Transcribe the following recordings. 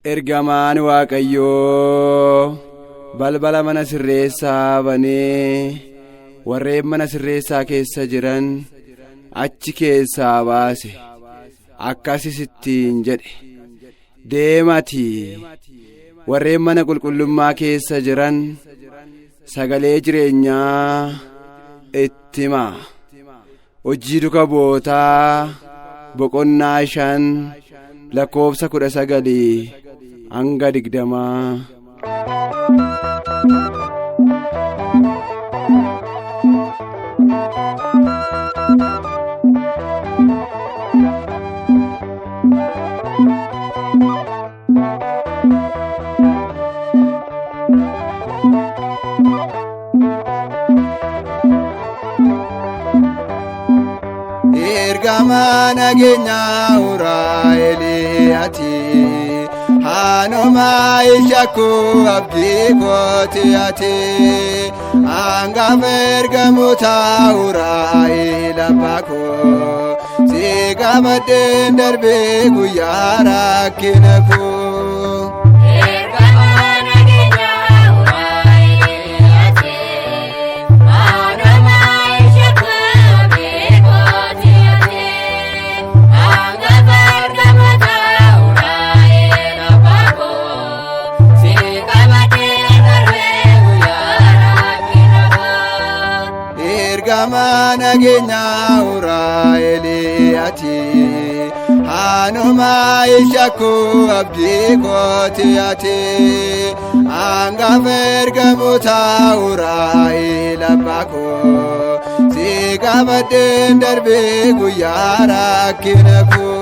Ergamaan Waaqayyoo balbala mana sirreessaa banee warreen mana sirreessaa keessa jiran achi keessaa baase. Akkasis ittiin jedhe, deematii warreen mana qulqullummaa keessa jiran sagalee jireenyaa itti himaa. Hojii duka bootaa boqonnaa 5 lakkoofsa 19 hanga 20. Ergamaan nageenyaa Uraa'eliyaati, Hanumaa ishakuu abdii kooti ati. Hangafa ergamoota Uraa'el abbaa koo, si qabadheen darbee guyyaa rakkina koo. Ergamaan nageenyaa Uraa'eliyaati, Hanumaa ishakuu abdii kooti ati. Hangafa ergamoota Uraa'el abbaa koo, si qabadheen darbee guyyaa rakkina koo.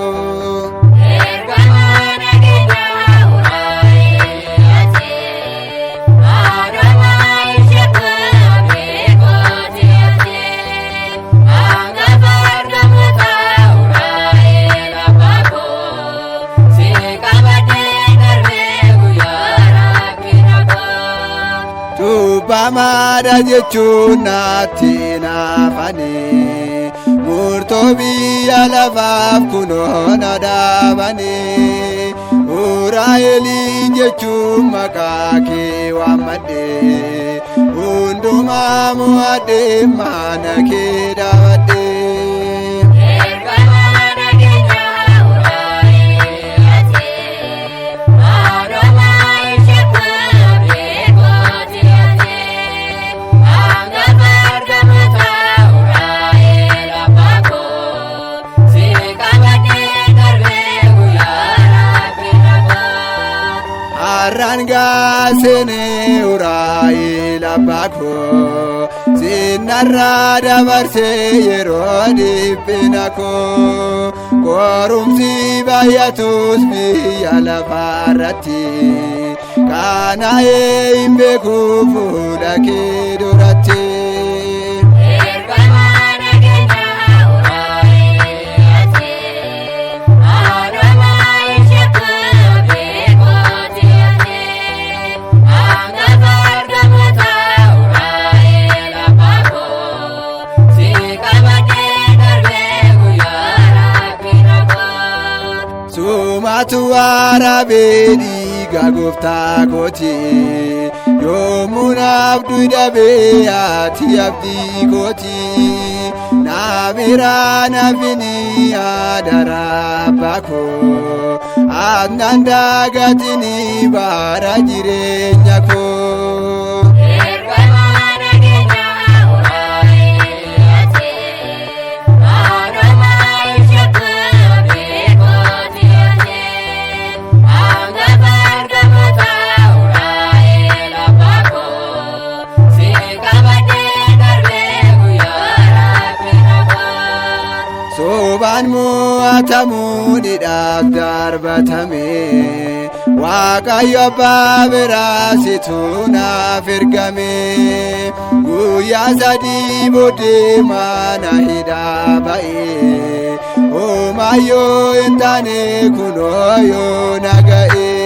Bamaadha jechuun naatti naafanii, murtoo biyya lafaaf kunoo na dhaabanii. Uraa'eliin jechuun maqaa kee waammadhee, hundumaa mo'adhee mana kee dhaabadhee. Rangaasene Uraa'el abbaa koo, sinarraa dabarsee yeroo dhiphina koo. Qorumsi baay'atus biyya lafaarratti, kana'ee hin beeku fuula kee duratti. Sumaatu waraabee dhiiga gooftaa kooti, yommuu naaf duudhabee ati abdii kooti. Naamiraa naafini yaadara abbaa koo, aannan daagatini bara jireenya koo. Sobaan mo'atamuu didhaaf darbatame, Waaqayyo abbaa biraa situ naaf ergame. Guyyaa 3 booddee mana hidhaa ba'ee, homaayyoo hin taane kunoo yoo na ga'e.